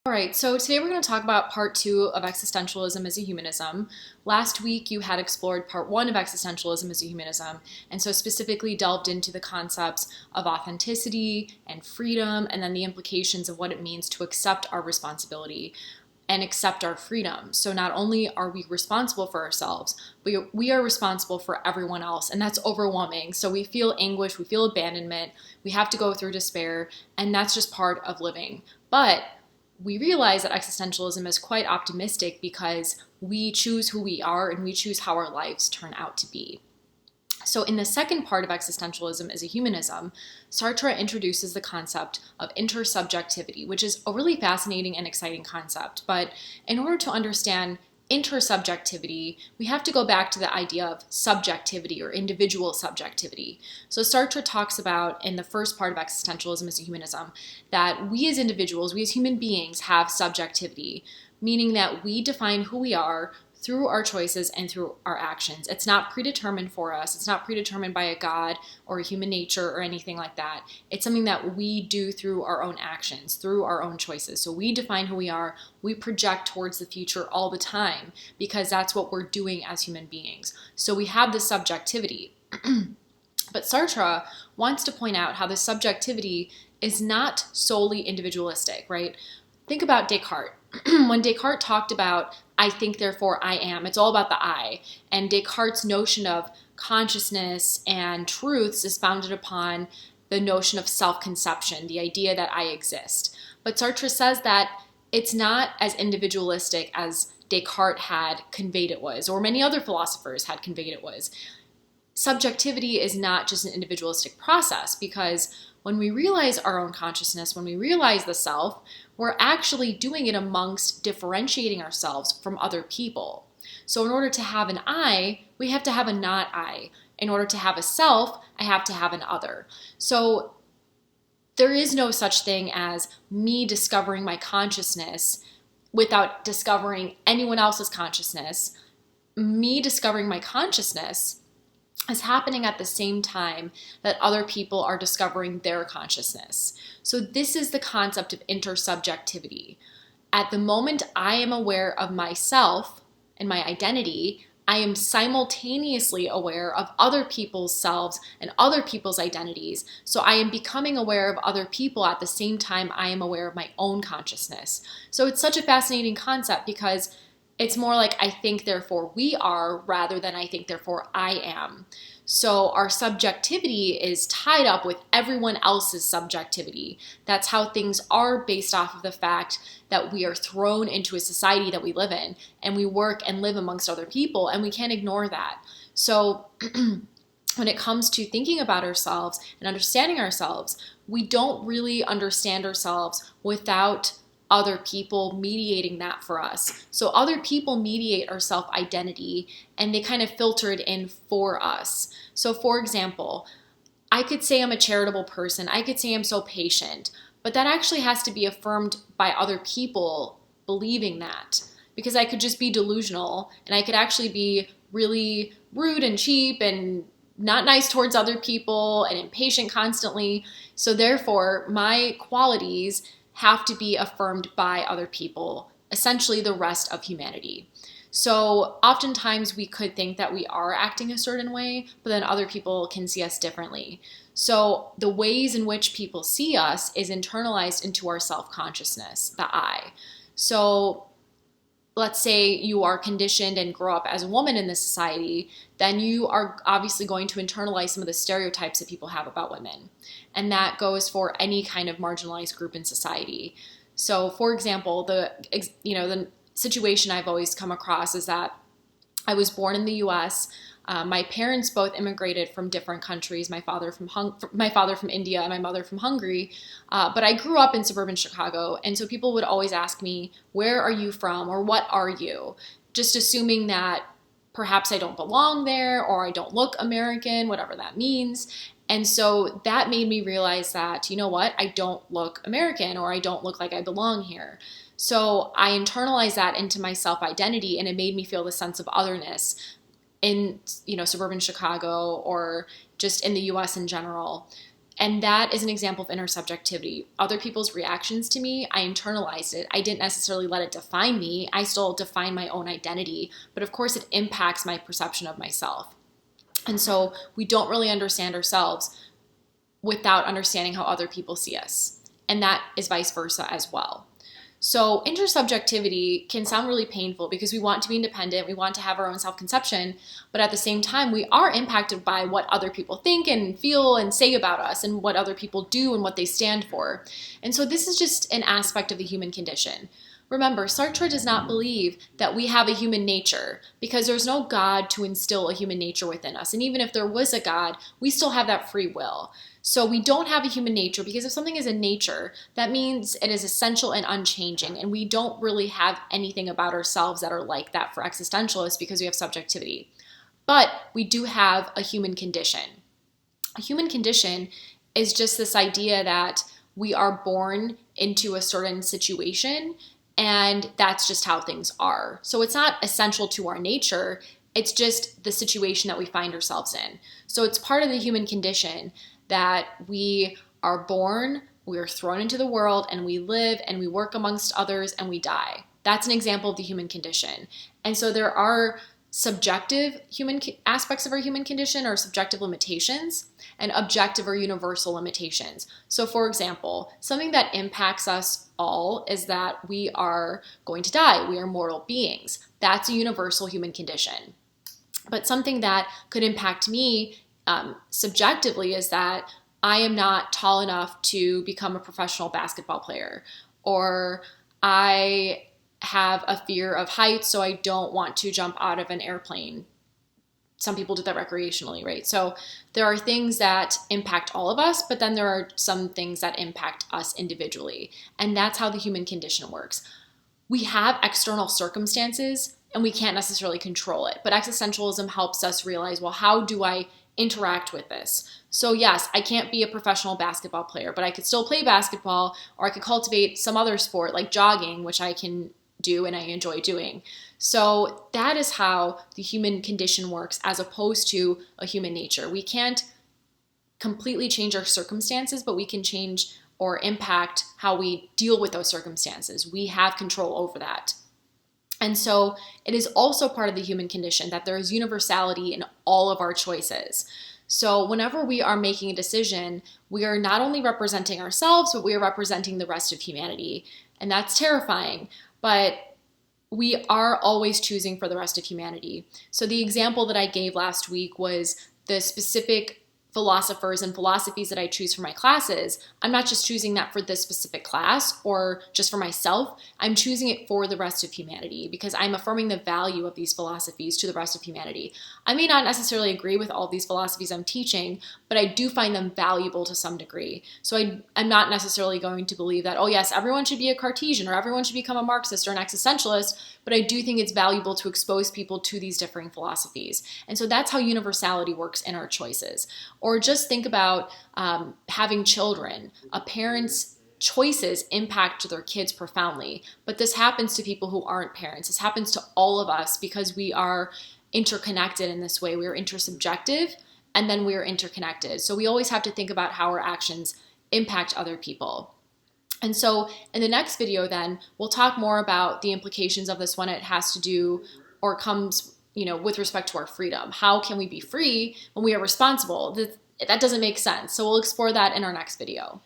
All right, so today we're going to talk about part two of existentialism as a humanism. Last week you had explored part one of existentialism as a humanism, and so specifically delved into the concepts of authenticity and freedom, and then the implications of what it means to accept our responsibility and accept our freedom. So not only are we responsible for ourselves, but we are responsible for everyone else, and that's overwhelming. So we feel anguish, we feel abandonment, we have to go through despair, and that's just part of living. But we realize that existentialism is quite optimistic because we choose who we are and we choose how our lives turn out to be. So in the second part of existentialism as a humanism, Sartre introduces the concept of intersubjectivity, which is a really fascinating and exciting concept. But in order to understand intersubjectivity, we have to go back to the idea of subjectivity or individual subjectivity. So Sartre talks about in the first part of existentialism as a humanism that we as individuals, we as human beings have subjectivity, meaning that we define who we are through our choices and through our actions. It's not predetermined for us. It's not predetermined by a God or a human nature or anything like that. It's something that we do through our own actions, through our own choices. So we define who we are. We project towards the future all the time because that's what we're doing as human beings. So we have this subjectivity. But Sartre wants to point out how this subjectivity is not solely individualistic, right? Think about Descartes. When Descartes talked about I think, therefore I am, it's all about the I. And Descartes' notion of consciousness and truths is founded upon the notion of self-conception, the idea that I exist. But Sartre says that it's not as individualistic as Descartes had conveyed it was, or many other philosophers had conveyed it was. Subjectivity is not just an individualistic process because when we realize our own consciousness, when we realize the self, we're actually doing it amongst differentiating ourselves from other people. So in order to have an I, we have to have a not I. In order to have a self, I have to have an other. So there is no such thing as me discovering my consciousness without discovering anyone else's consciousness. Me discovering my consciousness is happening at the same time that other people are discovering their consciousness. So this is the concept of intersubjectivity. At the moment I am aware of myself and my identity, I am simultaneously aware of other people's selves and other people's identities. So I am becoming aware of other people at the same time I am aware of my own consciousness. So it's such a fascinating concept because it's more like I think, therefore we are, rather than I think, therefore I am. So our subjectivity is tied up with everyone else's subjectivity. That's how things are based off of the fact that we are thrown into a society that we live in, and we work and live amongst other people, and we can't ignore that. So when it comes to thinking about ourselves and understanding ourselves, we don't really understand ourselves without other people mediating that for us. So other people mediate our self-identity and they kind of filter it in for us. So for example, I could say I'm a charitable person. I could say I'm so patient, but that actually has to be affirmed by other people believing that, because I could just be delusional and I could actually be really rude and cheap and not nice towards other people and impatient constantly. So therefore, my qualities have to be affirmed by other people, essentially the rest of humanity. So oftentimes we could think that we are acting a certain way, but then other people can see us differently. So the ways in which people see us is internalized into our self-consciousness, the I. So let's say you are conditioned and grow up as a woman in this society, then you are obviously going to internalize some of the stereotypes that people have about women. And that goes for any kind of marginalized group in society. So for example, the situation I've always come across is that I was born in the US. My parents both immigrated from different countries. My father from India and my mother from Hungary. But I grew up in suburban Chicago. And so people would always ask me, where are you from? Or what are you? Just assuming that perhaps I don't belong there or I don't look American, whatever that means. And so that made me realize that, you know what, I don't look American or I don't look like I belong here. So I internalized that into my self-identity and it made me feel the sense of otherness in, suburban Chicago or just in the US in general. And that is an example of intersubjectivity. Other people's reactions to me, I internalized it. I didn't necessarily let it define me. I still define my own identity, but of course it impacts my perception of myself. And so we don't really understand ourselves without understanding how other people see us. And that is vice versa as well. So intersubjectivity can sound really painful because we want to be independent, we want to have our own self-conception, but at the same time, we are impacted by what other people think and feel and say about us and what other people do and what they stand for. And so this is just an aspect of the human condition. Remember, Sartre does not believe that we have a human nature because there's no God to instill a human nature within us. And even if there was a God, we still have that free will. So we don't have a human nature because if something is a nature, that means it is essential and unchanging. And we don't really have anything about ourselves that are like that for existentialists because we have subjectivity. But we do have a human condition. A human condition is just this idea that we are born into a certain situation and that's just how things are. So it's not essential to our nature. It's just the situation that we find ourselves in. So it's part of the human condition that we are born, we are thrown into the world, and we live and we work amongst others and we die. That's an example of the human condition. And so there are subjective human aspects of our human condition or subjective limitations and objective or universal limitations. So for example, something that impacts us all is that we are going to die. We are mortal beings. That's a universal human condition. But something that could impact me subjectively is that I am not tall enough to become a professional basketball player, or I have a fear of heights, so I don't want to jump out of an airplane. Some people do that recreationally, right? So there are things that impact all of us, but then there are some things that impact us individually. And that's how the human condition works. We have external circumstances and we can't necessarily control it, but existentialism helps us realize, well, how do I interact with this? So yes, I can't be a professional basketball player, but I could still play basketball, or I could cultivate some other sport like jogging, which I can do and I enjoy doing. So that is how the human condition works as opposed to a human nature. We can't completely change our circumstances, but we can change or impact how we deal with those circumstances. We have control over that. And so it is also part of the human condition that there is universality in all of our choices. So whenever we are making a decision, we are not only representing ourselves, but we are representing the rest of humanity. And that's terrifying, but we are always choosing for the rest of humanity. So the example that I gave last week was the specific philosophers and philosophies that I choose for my classes. I'm not just choosing that for this specific class or just for myself. I'm choosing it for the rest of humanity because I'm affirming the value of these philosophies to the rest of humanity. I may not necessarily agree with all these philosophies I'm teaching, but I do find them valuable to some degree. So I'm not necessarily going to believe that, oh yes, everyone should be a Cartesian or everyone should become a Marxist or an existentialist, but I do think it's valuable to expose people to these differing philosophies. And so that's how universality works in our choices. Or just think about having children. A parent's choices impact their kids profoundly, but this happens to people who aren't parents. This happens to all of us because we are interconnected in this way. We are intersubjective and then we are interconnected. So we always have to think about how our actions impact other people. And so in the next video then, we'll talk more about the implications of this when it has to do or comes, with respect to our freedom. How can we be free when we are responsible? That doesn't make sense. So we'll explore that in our next video.